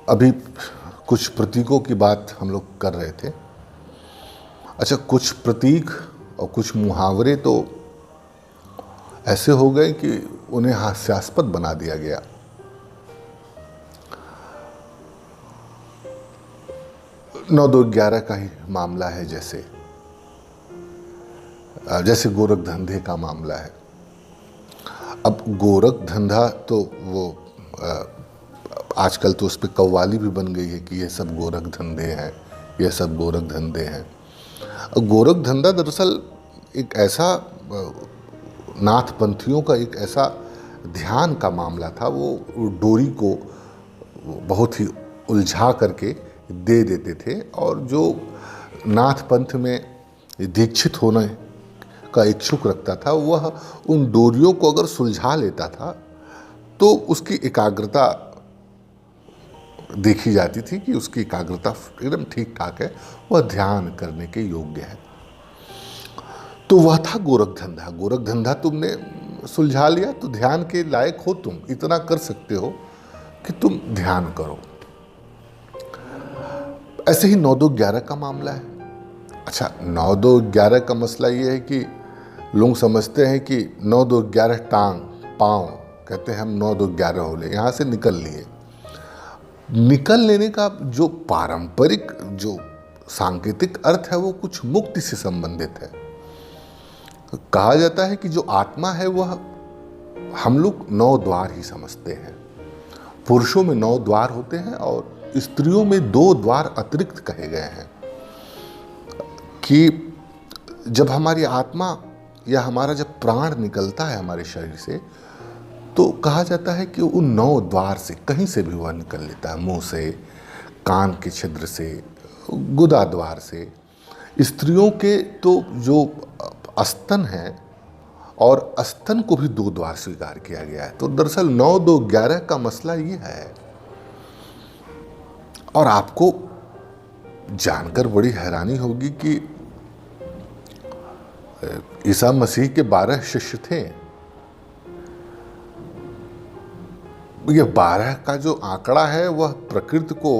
अभी कुछ प्रतीकों की बात हम लोग कर रहे थे। अच्छा, कुछ प्रतीक और कुछ मुहावरे तो ऐसे हो गए कि उन्हें हास्यास्पद बना दिया गया। 9-2-11 का ही मामला है, जैसे गोरख धंधे का मामला है। अब गोरख धंधा तो वो आजकल तो उस पर कव्वाली भी बन गई है कि ये सब गोरख धंधे हैं, ये सब गोरख धंधे हैं। गोरख धंधा दरअसल एक ऐसा नाथपंथियों का एक ऐसा ध्यान का मामला था। वो डोरी को बहुत ही उलझा करके दे देते थे, और जो नाथपंथ में दीक्षित होने का इच्छुक रखता था वह उन डोरियों को अगर सुलझा लेता था तो उसकी एकाग्रता देखी जाती थी कि उसकी एकाग्रता एकदम ठीक ठाक है, वह ध्यान करने के योग्य है। तो वह था गोरख धंधा। गोरख धंधा तुमने सुलझा लिया तो ध्यान के लायक हो, तुम इतना कर सकते हो कि तुम ध्यान करो। ऐसे ही 9-2-11 का मामला है। अच्छा, 9-2-11 का मसला ये है कि लोग समझते हैं कि 9-2-11 टांग पाँव, कहते हैं हम 9-2-11 हो ले, यहाँ से निकल लिए। निकल लेने का जो पारंपरिक जो सांकेतिक अर्थ है वो कुछ मुक्ति से संबंधित है। कहा जाता है कि जो आत्मा है वह हम लोग 9 द्वार ही समझते हैं। पुरुषों में 9 द्वार होते हैं और स्त्रियों में 2 द्वार अतिरिक्त कहे गए हैं कि जब हमारी आत्मा या हमारा जब प्राण निकलता है हमारे शरीर से, तो कहा जाता है कि उन 9 द्वार से कहीं से भी वह निकल लेता है। मुंह से, कान के छिद्र से, गुदा द्वार से। स्त्रियों के तो जो स्तन है, और स्तन को भी 2 द्वार स्वीकार किया गया है। तो दरअसल 9-2-11 का मसला ये है। और आपको जानकर बड़ी हैरानी होगी कि ईसा मसीह के 12 शिष्य थे। ये 12 का जो आंकड़ा है वह प्रकृति को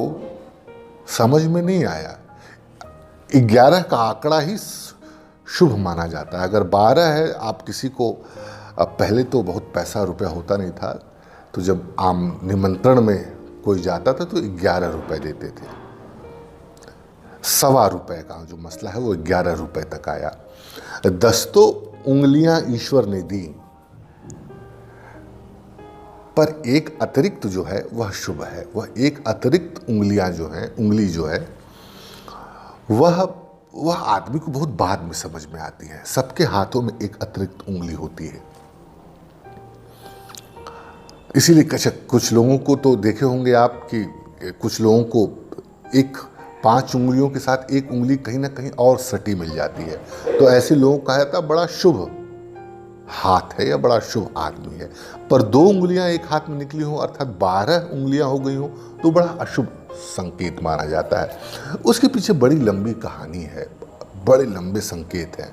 समझ में नहीं आया। 11 का आंकड़ा ही शुभ माना जाता है। अगर 12 है, आप किसी को, अब पहले तो बहुत पैसा रुपया होता नहीं था, तो जब आम निमंत्रण में कोई जाता था तो 11 रुपए देते थे। ₹1.25 का जो मसला है वो 11 रुपए तक आया। 10 तो उंगलियां ईश्वर ने दी, पर एक अतिरिक्त जो है वह शुभ है। वह एक अतिरिक्त उंगलियां जो है, उंगली जो है वह आदमी को बहुत बाद में समझ में आती है। सबके हाथों में एक अतिरिक्त उंगली होती है। इसीलिए कुछ लोगों को तो देखे होंगे आप कि कुछ लोगों को 5 उंगलियों के साथ एक उंगली कहीं ना कहीं और सटी मिल जाती है। तो ऐसे लोगों का कहता बड़ा शुभ हाथ है या बड़ा शुभ आदमी है। पर 2 उंगलियां एक हाथ में निकली हो, अर्थात 12 उंगलियां हो गई हो, तो बड़ा अशुभ संकेत माना जाता है। उसके पीछे बड़ी लंबी कहानी है, बड़े लंबे संकेत हैं।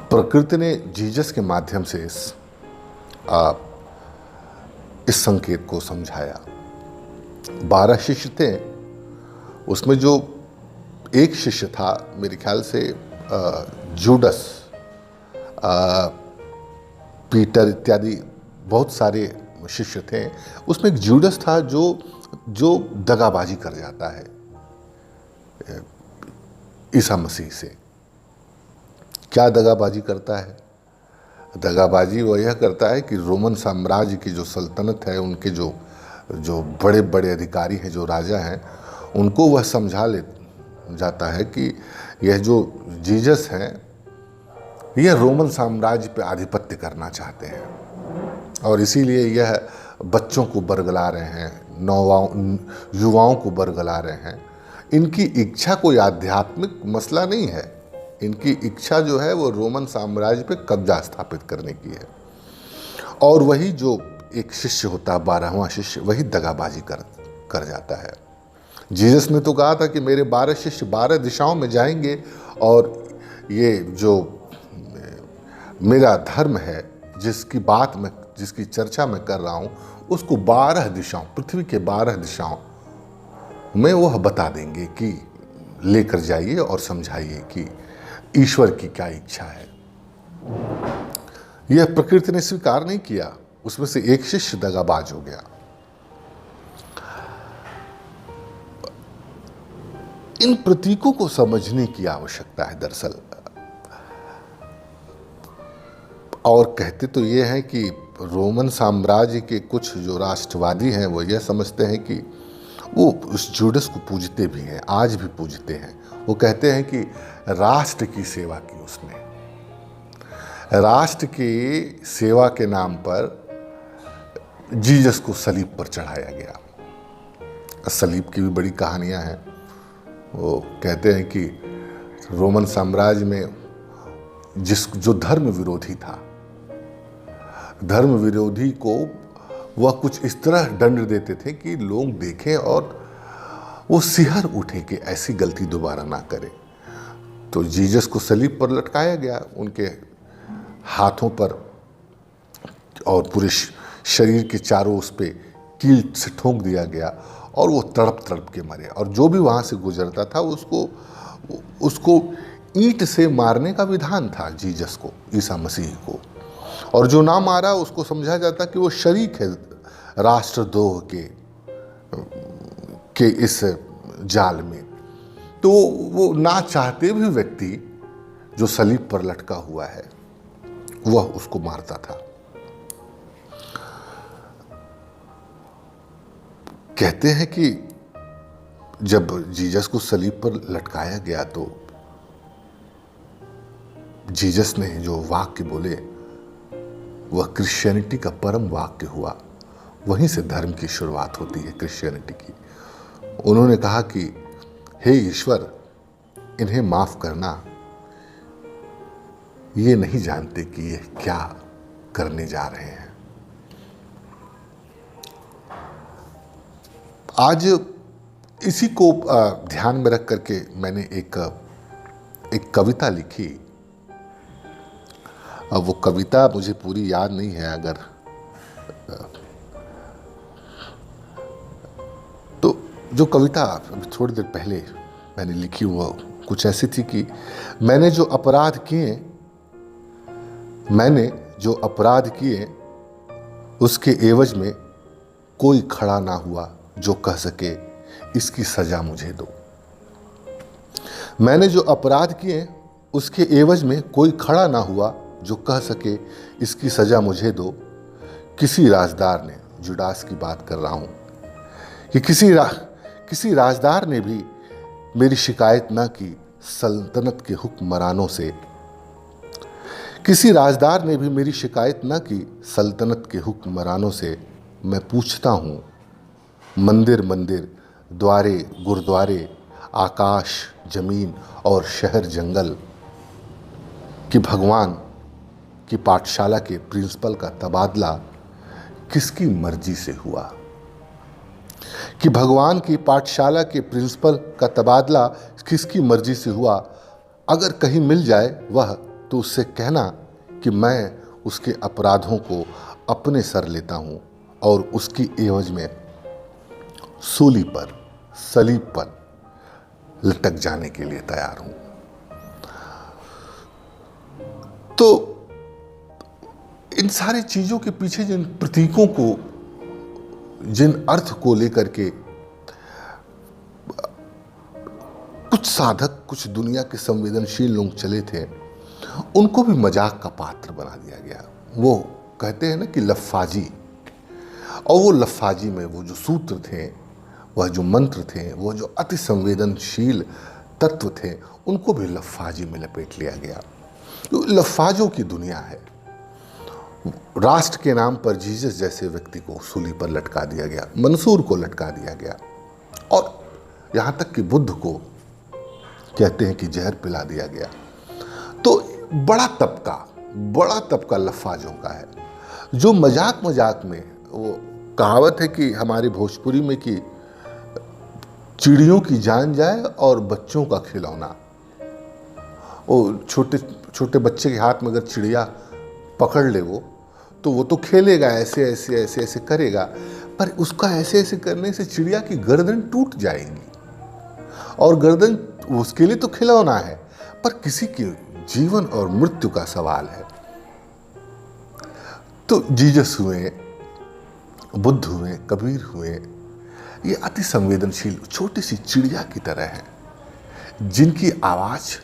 प्रकृति ने जीसस के माध्यम से इस संकेत को समझाया। 12 शिष्य थे, उसमें जो एक शिष्य था, मेरे ख्याल से जूडस, पीटर इत्यादि बहुत सारे शिष्य थे। उसमें एक जूडस था जो दगाबाजी कर जाता है ईसा मसीह से। क्या दगाबाजी करता है? दगाबाजी वह यह करता है कि रोमन साम्राज्य की जो सल्तनत है, उनके जो बड़े बड़े अधिकारी हैं, जो राजा हैं, उनको वह समझा ले जाता है कि यह जो जीसस हैं यह रोमन साम्राज्य पर आधिपत्य करना चाहते हैं, और इसीलिए यह बच्चों को बरगला रहे हैं, युवाओं को बरगला रहे हैं। इनकी इच्छा कोई आध्यात्मिक मसला नहीं है, इनकी इच्छा जो है वो रोमन साम्राज्य पे कब्जा स्थापित करने की है। और वही जो एक शिष्य होता है, 12वां शिष्य, वही दगाबाजी कर जाता है। जीसस ने तो कहा था कि मेरे 12 शिष्य 12 दिशाओं में जाएंगे, और ये जो मेरा धर्म है, जिसकी चर्चा मैं कर रहा हूँ, उसको 12 दिशाओं, पृथ्वी के 12 दिशाओं में वह बता देंगे कि लेकर जाइए और समझाइए कि ईश्वर की क्या इच्छा है। यह प्रकृति ने स्वीकार नहीं किया। उसमें से एक शिष्य दगाबाज हो गया। इन प्रतीकों को समझने की आवश्यकता है दरअसल। और कहते तो ये हैं कि रोमन साम्राज्य के कुछ जो राष्ट्रवादी हैं वो यह समझते हैं कि वो उस जूडस को पूजते भी हैं, आज भी पूजते हैं। वो कहते हैं कि राष्ट्र की सेवा की उसने, राष्ट्र की सेवा के नाम पर जीसस को सलीब पर चढ़ाया गया। सलीब की भी बड़ी कहानियां हैं। वो कहते हैं कि रोमन साम्राज्य में जो धर्म विरोधी था, धर्म विरोधी को वह कुछ इस तरह दंड देते थे कि लोग देखें और वो सिहर उठे कि ऐसी गलती दोबारा ना करें। तो जीसस को सलीब पर लटकाया गया, उनके हाथों पर और पूरे शरीर के चारों उस पे कील से ठोक दिया गया और वो तड़प तड़प के मरे। और जो भी वहाँ से गुजरता था उसको ईंट से मारने का विधान था जीसस को, ईसा मसीह को। और जो ना मारा उसको समझा जाता कि वो शरीक है राष्ट्रद्रोह के इस जाल में। तो वो ना चाहते भी व्यक्ति जो सलीब पर लटका हुआ है वह उसको मारता था। कहते हैं कि जब जीसस को सलीब पर लटकाया गया तो जीसस ने जो वाक्य बोले वह क्रिश्चियनिटी का परम वाक्य हुआ। वहीं से धर्म की शुरुआत होती है क्रिश्चियनिटी की। उन्होंने कहा कि हे ईश्वर, इन्हें माफ करना, ये नहीं जानते कि ये क्या करने जा रहे हैं। आज इसी को ध्यान में रख करके मैंने एक कविता लिखी। अब वो कविता मुझे पूरी याद नहीं है, अगर तो जो कविता अभी थोड़ी देर पहले मैंने लिखी वो कुछ ऐसी थी कि मैंने जो अपराध किए उसके एवज में कोई खड़ा ना हुआ जो कह सके इसकी सजा मुझे दो। मैंने जो अपराध किए उसके एवज में कोई खड़ा ना हुआ जो कह सके इसकी सजा मुझे दो। किसी राजदार ने, जुडास की बात कर रहा हूं, कि किसी राजदार ने भी मेरी शिकायत ना की सल्तनत के हुक्मरानों से। किसी राजदार ने भी मेरी शिकायत ना की सल्तनत के हुक्मरानों से। मैं पूछता हूं मंदिर मंदिर, द्वारे गुरुद्वारे, आकाश जमीन और शहर जंगल, कि भगवान की पाठशाला के प्रिंसिपल का तबादला किसकी मर्जी से हुआ। कि भगवान की पाठशाला के प्रिंसिपल का तबादला किसकी मर्जी से हुआ। अगर कहीं मिल जाए वह तो उससे कहना कि मैं उसके अपराधों को अपने सर लेता हूं और उसकी एवज में सूली पर, सलीब पर लटक जाने के लिए तैयार हूं। तो इन सारी चीजों के पीछे जिन प्रतीकों को, जिन अर्थ को लेकर के कुछ साधक, कुछ दुनिया के संवेदनशील लोग चले थे, उनको भी मजाक का पात्र बना दिया गया। वो कहते हैं ना कि लफ्फाजी, और वो लफ्फाजी में वो जो सूत्र थे, वह जो मंत्र थे, वो जो अति संवेदनशील तत्व थे, उनको भी लफ्फाजी में लपेट लिया गया। तो लफ्फाजों की दुनिया है। राष्ट्र के नाम पर जीसस जैसे व्यक्ति को सूली पर लटका दिया गया, मंसूर को लटका दिया गया, और यहां तक कि बुद्ध को कहते हैं कि जहर पिला दिया गया। तो बड़ा तबका लफ्फाजों का है, जो मजाक मजाक में, वो कहावत है कि हमारे भोजपुरी में कि चिड़ियों की जान जाए और बच्चों का खिलौना। वो छोटे छोटे बच्चे के हाथ में अगर चिड़िया पकड़ ले वो तो खेलेगा, ऐसे ऐसे ऐसे ऐसे करेगा, पर उसका ऐसे ऐसे करने से चिड़िया की गर्दन टूट जाएगी। और गर्दन उसके लिए तो खिलौना है, पर किसी के जीवन और मृत्यु का सवाल है। तो जीसस हुए, बुद्ध हुए, कबीर हुए, ये अति संवेदनशील छोटी सी चिड़िया की तरह है, जिनकी आवाज़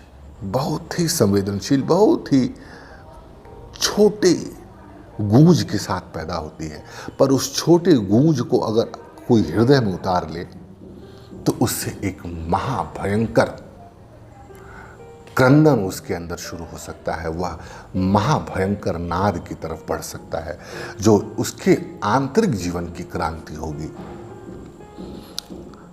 बहुत ही संवेदनशील, बहुत ही छोटे गूंज के साथ पैदा होती है, पर उस छोटे गूंज को अगर कोई हृदय में उतार ले तो उससे एक महाभयंकर क्रंदन उसके अंदर शुरू हो सकता है। वह महाभयंकर नाद की तरफ बढ़ सकता है, जो उसके आंतरिक जीवन की क्रांति होगी।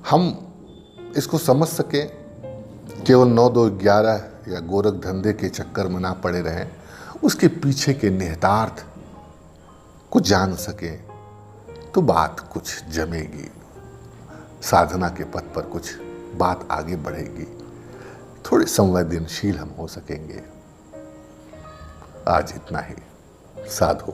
हम इसको समझ सके, केवल 9 2 11 या गोरख धंधे के चक्कर में ना पड़े रहें, उसके पीछे के निहितार्थ को जान सके तो बात कुछ जमेगी, साधना के पथ पर कुछ बात आगे बढ़ेगी, थोड़े संवेदनशील हम हो सकेंगे। आज इतना ही। साधु।